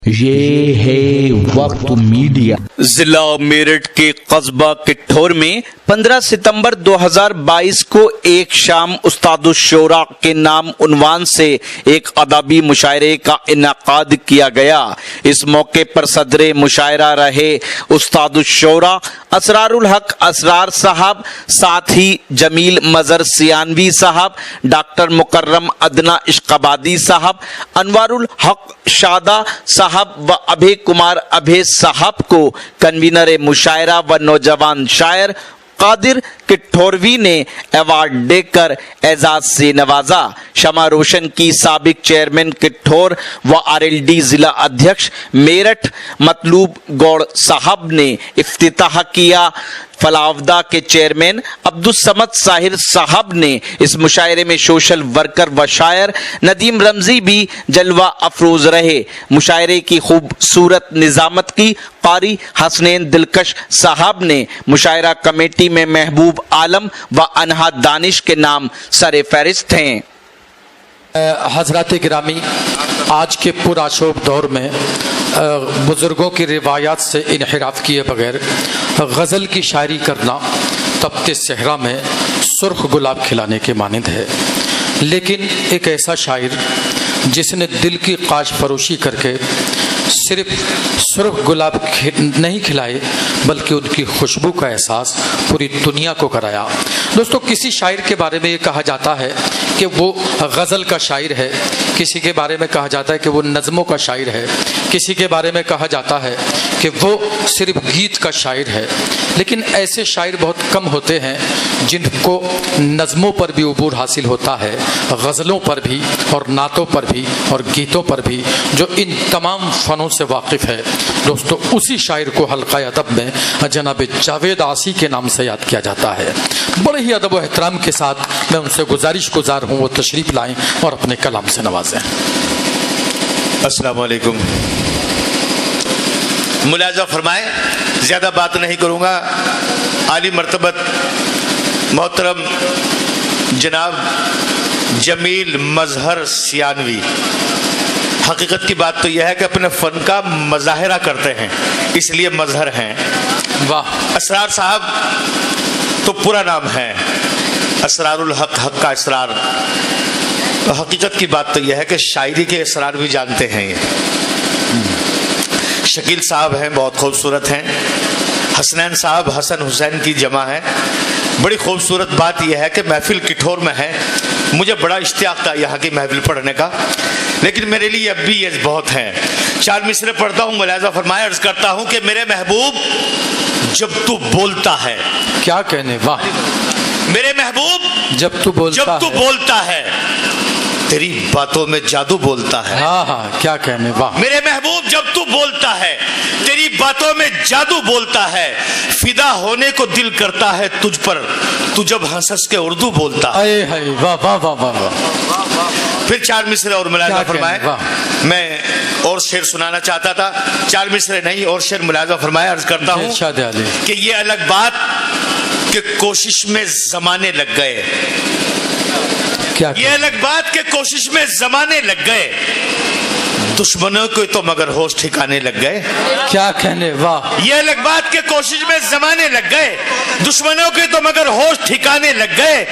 یہ ہے وقت میڈیا۔ ضلع میرٹھ کے قصبہ کٹھور میں 15 ستمبر 2022 کو ایک شام استاد الشورا کے نام عنوان سے ایک ادبی مشاعرے کا انعقاد کیا گیا۔ اس موقع پر صدر مشاعرہ رہے استاد الشورا اسرار الحق اسرار صاحب، ساتھ ہی جمیل مظہر سیانوی صاحب، ڈاکٹر مکرم ادنا عشقآبادی صاحب، انوار الحق شادہ صاحب و ابھے کمار ابھے صاحب کو کنوینر مشاعرہ و نوجوان شاعر قادر کٹھوروی نے ایوارڈ دے کر اعزاز سے نوازا۔ شمع روشن کی سابق چیئرمین کٹھور و RLD ضلع ادھیکش میرٹھ مطلوب گوڑ صاحب نے افتتاح کیا۔ فلاودہ کے چیئرمین عبدالصمد ساحر صاحب نے اس مشاعرے میں سوشل ورکر و شاعر ندیم رمزی بھی جلوہ افروز رہے۔ مشاعرے کی خوبصورت نظامت کی قاری حسنین دلکش صاحب نے مشاعرہ کمیٹی میں محبوب عالم و انہا دانش کے نام سر فہرست ہیں۔ حضرات گرامی، آج کے پرآشوب دور میں بزرگوں کی روایات سے انحراف کیے بغیر غزل کی شاعری کرنا تپتے صحرا میں سرخ گلاب کھلانے کے مانند ہے، لیکن ایک ایسا شاعر جس نے دل کی قاش فروشی کر کے صرف سرخ گلاب نہیں کھلائے بلکہ ان کی خوشبو کا احساس پوری دنیا کو کرایا۔ دوستو، کسی شاعر کے بارے میں یہ کہا جاتا ہے کہ وہ غزل کا شاعر ہے، کسی کے بارے میں کہا جاتا ہے کہ وہ نظموں کا شاعر ہے، کسی کے بارے میں کہا جاتا ہے کہ وہ صرف گیت کا شاعر ہے، لیکن ایسے شاعر بہت کم ہوتے ہیں جن کو نظموں پر بھی عبور حاصل ہوتا ہے، غزلوں پر بھی اور نعتوں پر بھی اور گیتوں پر بھی، جو ان تمام فنوں سے واقف ہے۔ دوستو، اسی شاعر کو حلقہ ادب میں جناب جاوید عاصی کے نام سے یاد کیا جاتا ہے۔ بڑے ہی ادب و احترام کے ساتھ میں ان سے گزارش گزار ہوں وہ تشریف لائیں اور اپنے کلام سے نوازیں۔ السلام علیکم۔ ملاحظہ فرمائیں، زیادہ بات نہیں کروں گا۔ عالی مرتبت محترم جناب جمیل مظہر سیانوی، حقیقت کی بات تو یہ ہے کہ اپنے فن کا مظاہرہ کرتے ہیں، اس لیے مظہر ہیں۔ واہ! اسرار صاحب تو پورا نام ہے اسرار الحق، حق کا اسرار۔ حقیقت کی بات تو یہ ہے کہ شاعری کے اسرار بھی جانتے ہیں۔ یہ شکیل صاحب ہیں، بہت خوبصورت ہیں۔ حسنین صاحب حسن حسین کی جمع ہے۔ بڑی خوبصورت بات یہ ہے کہ محفل کٹھور میں ہے، مجھے بڑا اشتیاق تھا یہاں کی محفل پڑھنے کا، لیکن میرے لیے اب بھی یہ بہت ہیں۔ 4 مصرے پڑھتا ہوں، ملاحظہ فرمائے، عرض کرتا ہوں کہ میرے محبوب جب تو بولتا ہے، کیا کہنے، واہ! میرے محبوب جب تو بولتا ہے تیری باتوں میں جادو بولتا ہے۔ ہاں، کیا کہنے، واہ! میرے محبوب جب تو بولتا ہے تیری باتوں میں جادو بولتا ہے، فدا ہونے کو دل کرتا ہے تجھ پر، تو جب ہنس کے اردو بولتا ہے۔ اے ہائے، واہ واہ واہ واہ واہ! پھر 4 مصرے اور ملاحظہ فرمائے۔ میں اور شعر سنانا چاہتا تھا، 4 مصرے نہیں اور شعر ملاحظہ فرمائے۔ عرض کرتا ہوں کہ یہ الگ بات کہ کوشش میں زمانے لگ گئے، یہ الگ بات کہ کوشش میں زمانے لگ گئے، دشمنوں کو تو مگر ہوش ٹھکانے لگ گئے۔ کیا کہنے، واہ! یہ الگ بات کہ کوشش میں زمانے لگ گئے، دشمنوں کے تو مگر ہوش ٹھکانے لگ گئے،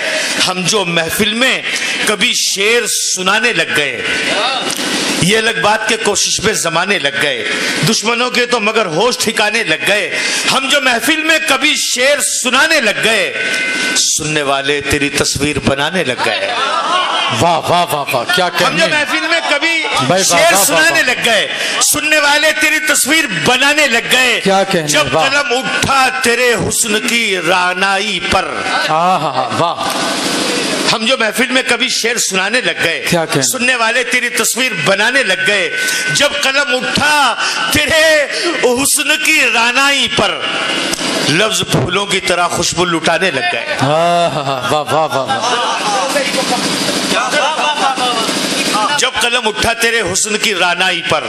ہم جو محفل میں کبھی شعر سنانے لگ گئے۔ یہ الگ بات کہ کوشش میں زمانے لگ گئے، دشمنوں کے تو مگر ہوش ٹھکانے لگ گئے، ہم جو محفل میں کبھی شعر سنانے لگ گئے، سننے والے تیری تصویر بنانے لگ گئے۔ واہ واہ واہ واہ! کیا ہم جو کہنے، محفل میں کبھی شعر سنانے لگ گئے، سننے والے تیری تصویر بنانے لگ گئے، کیا کہنے، جب قلم اٹھا تیرے حسن کی رعنائی پر۔ واہ! ہم جو محفل میں کبھی شعر سنانے لگ گئے، سننے والے تیری تصویر بنانے لگ گئے، جب قلم اٹھا تیرے حسن کی رعنائی پر، لفظ پھولوں کی طرح خوشبو لٹانے لگ گئے۔ واہ واہ واہ! جب قلم اٹھا تیرے حسن کی رعنائی پر،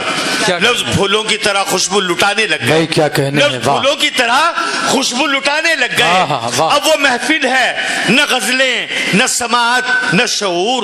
لفظ پھولوں کی طرح خوشبو لٹانے لگ گئے، لفظ پھولوں کی طرح خوشبو لٹانے لگ گئے۔ اب وہ محفل ہے نہ غزلیں، نہ سماعت، نہ شعور،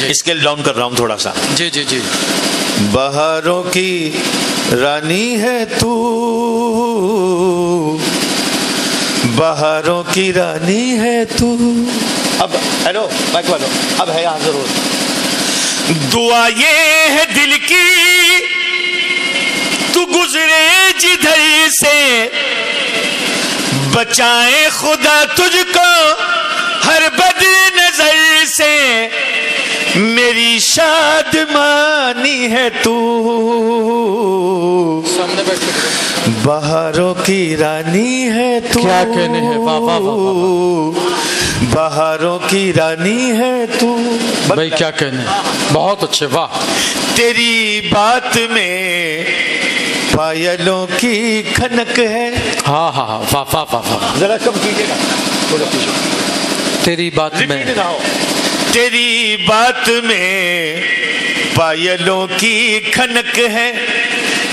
اسکیل ڈاؤن کر رہا ہوں تھوڑا سا. جی جی جی. بہاروں کی رانی ہے تو، بہاروں کی رانی ہے تو. اب ہیلو مائک والو، اب ہے یہاں ضرور. دعا یہ ہے دل کی تو گزرے جدھر سے، بچائے خدا تجھ کو ہر بد نظر سے، میری شادمانی ہے تو، بہاروں کی رانی ہے تو. کیا کہنے ہیں، واہ واہ واہ. بہاروں کی رانی ہے تو. بھائی کیا کہنے، بہت اچھے، واہ. تیری بات میں پایلوں کی کھنک ہے. ہاں ہاں ہاں، واہ واہ واہ واہ. ذرا کم کیجیے گا تھوڑا پیچھے. تیری بات میں، ریپیٹ نہ ہو. تیری بات میں پایلوں کی کھنک ہے،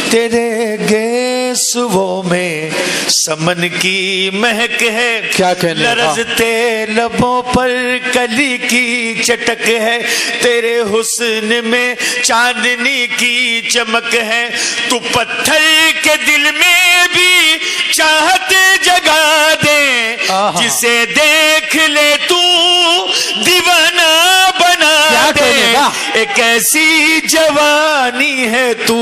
تیرے گیسووں میں سمن کی مہک ہے. کیا کہنے، لرزتے لبوں پر کلی کی چٹک ہے، تیرے حسن میں چاندنی کی چمک ہے. تو پتھر کے دل میں بھی چاہت جگا دے، جسے دیکھ لے تو دیوانہ بنا دے. ایک ایسی جوانی ہے تو.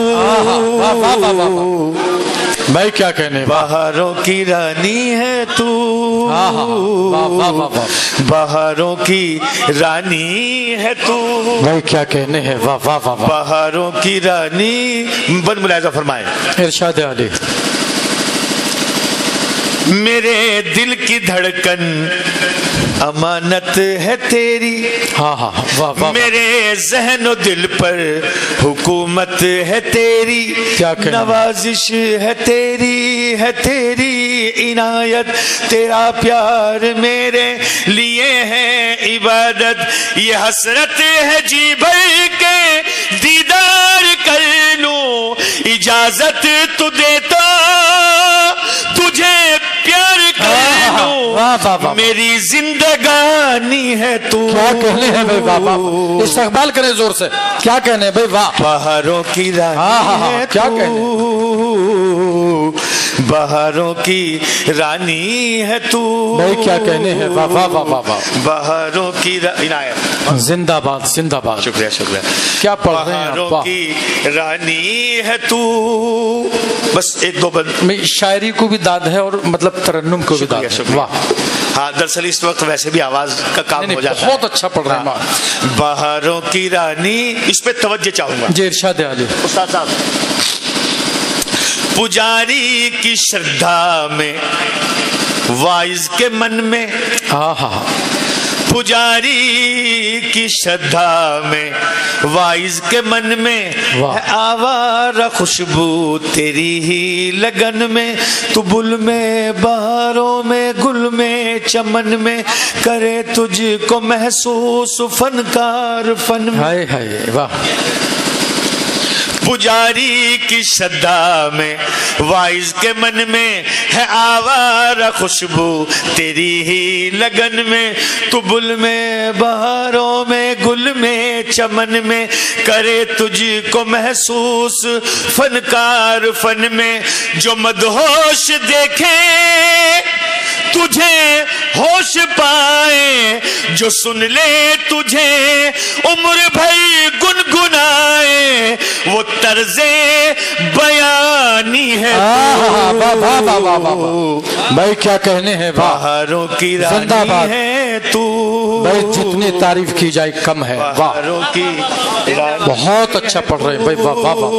بھائی کیا کہنے، بہاروں کی رانی ہے تو، بہاروں کی رانی ہے تو. بھائی کیا کہنے ہیں، واہ واہ واہ واہ. بہاروں کی رانی. بن ملاحظہ فرمائیں. ارشاد علی. میرے دل کی دھڑکن امانت ہے تیری، ہاں ہاں واہ واہ. میرے ذہن و دل پر حکومت ہے تیری. کیا کہنا، نوازش ہے تیری، ہے تیری عنایت. تیرا پیار میرے لیے ہے عبادت. یہ حسرت ہے جی بھر کے دیدار کر لوں، اجازت تو دیتا تجھے پیار کر لوں. میری زندگانی ہے تو. کیا کہنے ہیں بھائی، واہ واہ. استقبال کریں زور سے. کیا کہنے بھائی، واہ. بہاروں کی رانی ہے کیا تو، بہاروں کی رانی ہے تو. بھائی کیا کہنے ہیں، واہ واہ واہ واہ. بہاروں کی عنایت. زندہ باد زندہ باد. شکریہ شکریہ. کیا پڑھ رہے ہیں بہاروں آپ، کی رانی ہے تو. بس ایک دو بند. شاعری کو بھی داد ہے اور مطلب ترنم کو بھی داد ہے. واہ. ہاں دراصل اس وقت ویسے بھی آواز کا کام ہو جاتا ہے. بہت اچھا پڑھ رہے ہیں. بہاروں کی رانی، اس پہ توجہ چاہوں گا. جی ارشاد علی. استاد صاحب. پجاری کی شردھا میں، وائز کے من میں، ہاں ہاں. پجاری کی شردھا میں، وائز کے من میں، ہے آوارہ خوشبو تیری ہی لگن میں. تو بل میں بہاروں میں، گل میں چمن میں، کرے تجھ کو محسوس فنکار فن میں. ہائے ہائے واہ. پجاری کی شدہ میں، وائز کے من میں، ہے آوارہ خوشبو تیری ہی لگن میں. تو بل میں بہاروں میں، گل میں چمن میں، کرے تجھ کو محسوس فنکار فن میں. جو مدہوش دیکھے تجھے ہوش پائے، جو سن لے تجھے عمر بھر گنگنائے، وہ طرز بیانی ہے. بھائی کیا کہنے ہیں، بہاروں کی رانی ہے تو. بھائی جتنی تعریف کی جائے کم ہے. بہاروں کی رانی. بہت اچھا پڑھ رہے ہیں بھائی، واہ واہ واہ.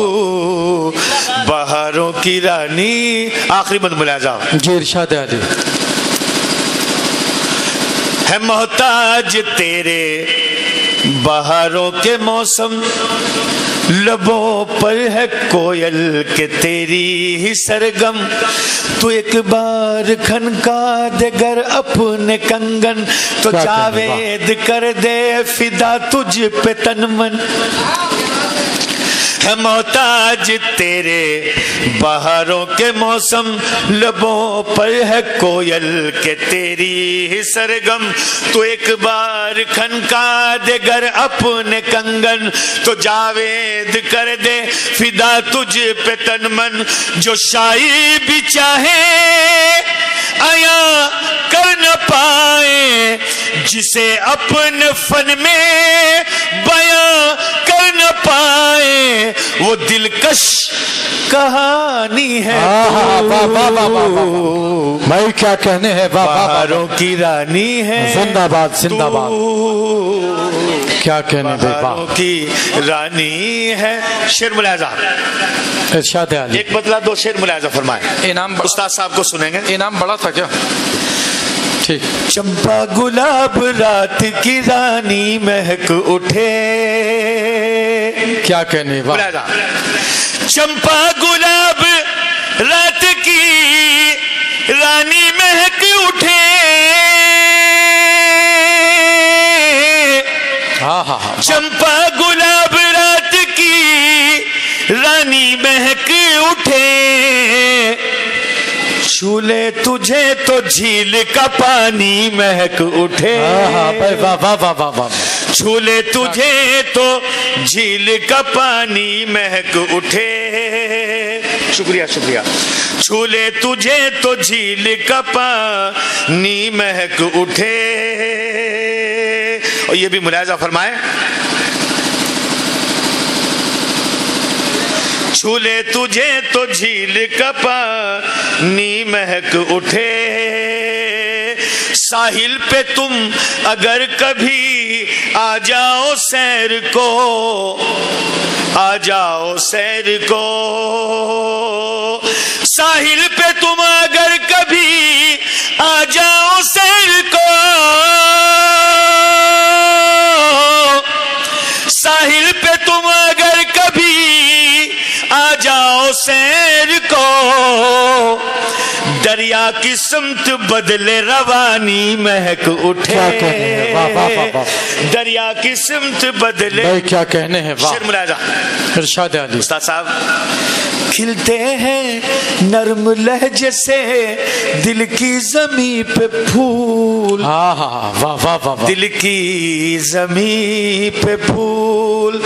بہاروں کی رانی. آخری بند ملاحظہ. جی ارشاد علی. ہے محتاج تیرے بہاروں کے موسم، لبوں پر ہے کوئل کے تیری ہی سرگم. تو ایک بار کھنکا دے گر اپنے کنگن، تو جاوید کر دے فدا تجھ پہ تن من. ہے محتاج تیرے بہاروں کے موسم، لبوں پر ہے کوئل کے تیری ہی سرگم، تو ایک بار کھنکا دے گر اپنے کنگن، تو جاوید کر دے فدا تجھ پہ تن من، جو شاعری بھی چاہے آیا کر نہ پائے، جسے اپنے فن میں بیاں کر نہ پائے، وہ دلکش کہانی ہے بھائی کیا کہنے ہیں، بہاروں کی رانی ہے، زندہ باد زندہ باد، کیا کہنے بہاروں کی رانی ہے۔ شعر ملاحظہ، ارشاد علی، ایک بدلہ دو شعر ملاحظہ فرمائیں، انعام استاد صاحب کو سنیں گے۔ انعام بڑا تھا کیا؟ ٹھیک۔ چمپا گلاب رات کی رانی مہک اٹھے، کیا کہنے، ملاحظہ، چمپا گلاب رات کی رانی مہک اٹھے، چمپا گلاب رات کی رانی مہک اٹھے، چھولے تجھے تو جھیل کا پانی مہک اٹھے، چھولے تجھے تو جھیل کا پانی مہک اٹھے، شکریہ شکریہ، چھولے تجھے تو جھیل کا پانی مہک اٹھے۔ اور یہ بھی ملاحظہ فرمائیں، چھولے تجھے تو جھیل کا پانی مہک اٹھے، ساحل پہ تم اگر کبھی آ جاؤ سیر کو، آ جاؤ سیر کو، ساحل پہ تم اگر کبھی آ جاؤ سیر کو، ساحل پہ تم اگر کبھی آ جاؤ سیر کو، دریا کی سمت بدلے روانی مہک اٹھے، دریا کی سمت بدلے، کیا کہنے ہیں، شعر ملاحظہ، ارشاد علی، استاد صاحب، کھلتے ہیں نرم لہجے سے دل کی زمین پہ پھول، دل کی زمین پہ پھول،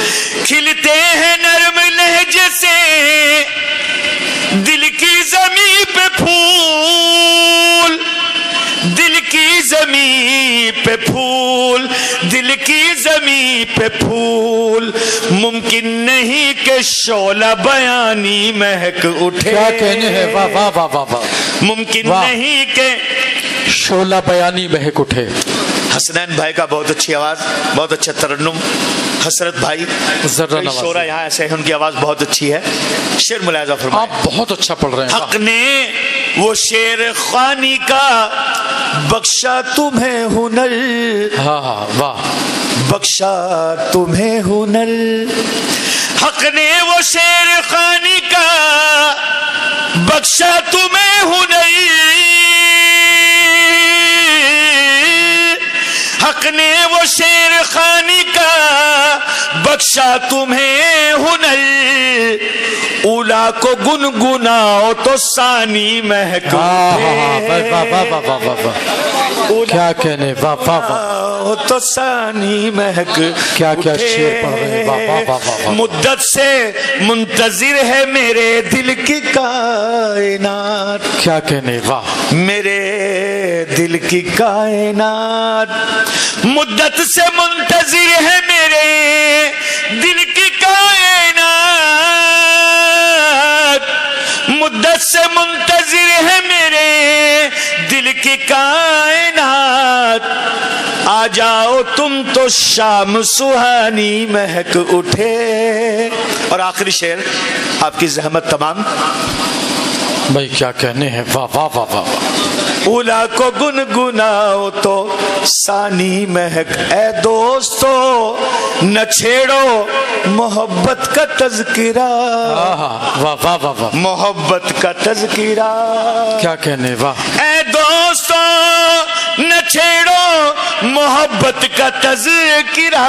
کھلتے ہیں نرم لہجے سے دل کی زمین پہ پھول، دل کی زمین پہ پھول، دل کی زمین پہ پھول، ممکن نہیں کہ شعلہ بیانی مہک اٹھے، کیا کہنے ہیں، واہ واہ واہ واہ واہ، ممکن نہیں کہ شعلہ بیانی مہک اٹھے۔ حسنین بھائی کا بہت اچھی آواز، بہت اچھا ترنم، حسرت بھائی، شعرا یہاں ایسے ہیں، ان کی آواز بہت اچھی ہے۔ شعر ملاحظہ فرمائیں، آپ بہت اچھا پڑھ رہے ہیں۔ حق نے وہ شعر خوانی کا بخشا تمہیں ہنر، واہ، بخشا تمہیں ہنر، حق نے وہ شعر خوانی کا بخشا تمہیں ہنر، حق نے وہ شعر خوانی کا بخشا تمہیں ہنر، اولا کو گنگناؤ تو ثانی مہک اٹھے، کیا کہنے، واہ واہ واہ، تو ثانی مہک کیا کیا شعر پڑھ رہے ہیں، واہ واہ واہ واہ، مدت سے منتظر ہے میرے دل کی کائنات، کیا کہنے، واہ، میرے دل کی کائنات، مدت سے منتظر ہے میرے دل کی کائنات، مدت سے منتظر ہے میرے دل کی کائنات، آ جاؤ تم تو شام سہانی مہک اٹھے۔ اور آخری شعر، آپ کی زحمت تمام، بھائی کیا کہنے ہیں، واہ واہ واہ واہ، اولا کو گنگناؤ تو ثانی مہک، اے دوستو نہ چھیڑو محبت کا تذکرہ، واہ واہ واہ واہ، محبت کا تذکرہ، کیا کہنے، واہ، اے دوستو نہ چھیڑو محبت کا تذکرہ،